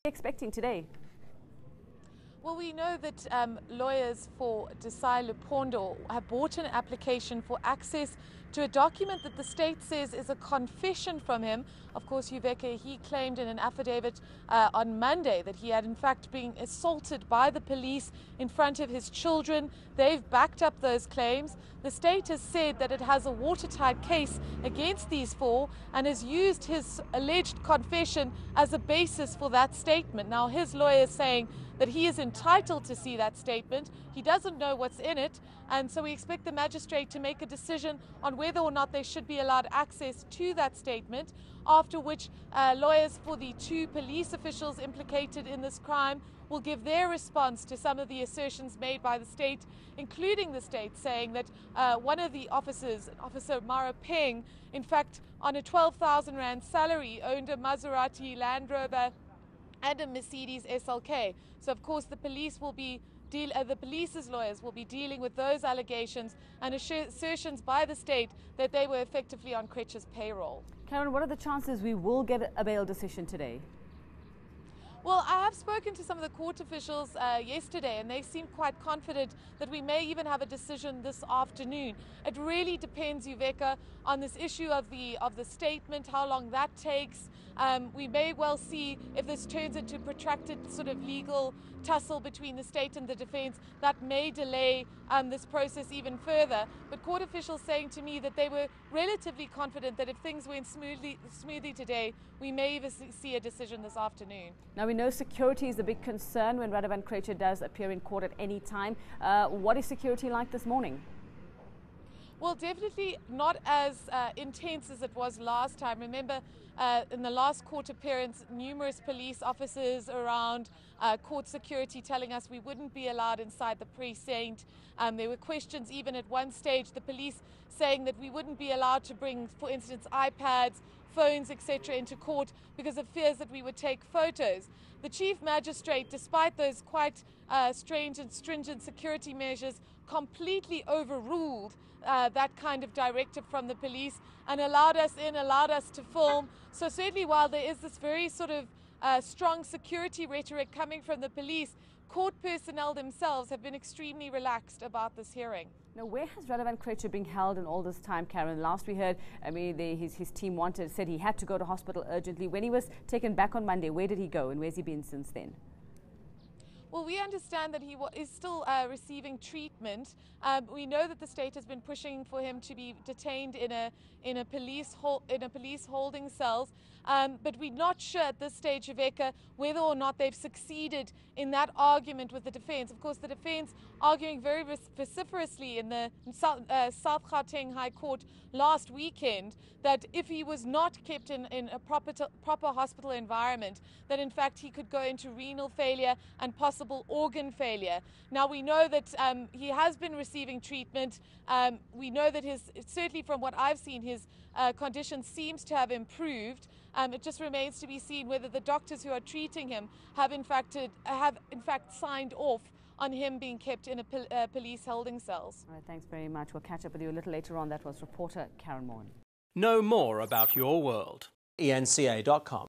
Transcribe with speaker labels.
Speaker 1: Expecting today?
Speaker 2: Well, we know that lawyers for Desai Luphondo have brought an application for access to a document that the state says is a confession from him. Of course, Uveka, he claimed in an affidavit on Monday that he had in fact been assaulted by the police in front of his children. They've backed up those claims. The state has said that it has a watertight case against these four and has used his alleged confession as a basis for that statement. Now, his lawyer is saying that he is entitled to see that statement. He doesn't know what's in it, and so we expect the magistrate to make a decision on whether or not they should be allowed access to that statement, after which lawyers for the two police officials implicated in this crime will give their response to some of the assertions made by the state, including the state saying that one of the officers, Officer Maropeng, in fact, on a 12,000 Rand salary, owned a Maserati Land Rover and a Mercedes SLK. So, of course, the police's lawyers will be dealing with those allegations and assertions by the state that they were effectively on Krejcir's payroll.
Speaker 1: Karen, what are the chances we will get a bail decision today?
Speaker 2: Well, I have spoken to some of the court officials yesterday, and they seem quite confident that we may even have a decision this afternoon. It really depends, Uveka, on this issue of the statement, how long that takes. We may well see if this turns into a protracted sort of legal tussle between the state and the defense. That may delay this process even further. But court officials saying to me that they were relatively confident that if things went smoothly today, we may even see a decision this afternoon.
Speaker 1: Now, we know security is a big concern when Krejcir does appear in court at any time. What is security like this morning?
Speaker 2: Well, definitely not as intense as it was last time. Remember, in the last court appearance, numerous police officers around court security telling us we wouldn't be allowed inside the precinct. There were questions even at one stage, the police saying that we wouldn't be allowed to bring, for instance, iPads, phones, etc. into court because of fears that we would take photos. The chief magistrate, despite those quite strange and stringent security measures, completely overruled that kind of directive from the police and allowed us in, allowed us to film. So certainly while there is this very sort of strong security rhetoric coming from the police, court personnel themselves have been extremely relaxed about this hearing.
Speaker 1: Now, where has Krejcir been held in all this time, Karen? Last we heard, his team said he had to go to hospital urgently. When he was taken back on Monday, where did he go and where's he been since then?
Speaker 2: Well, we understand that he is still receiving treatment. We know that the state has been pushing for him to be detained in a police holding cells, but we're not sure at this stage, Uveka, whether or not they've succeeded in that argument with the defense. Of course, the defense arguing very vociferously in the South Gauteng High Court last weekend that if he was not kept in a proper hospital environment, that in fact he could go into renal failure and possible organ failure. Now, we know that he has been receiving treatment. We know that certainly from what I've seen, his condition seems to have improved. It just remains to be seen whether the doctors who are treating him have in fact signed off on him being kept in a police holding cells.
Speaker 1: All right, thanks very much. We'll catch up with you a little later on. That was reporter Karen Moore.
Speaker 3: Know more about your world.
Speaker 4: eNCA.com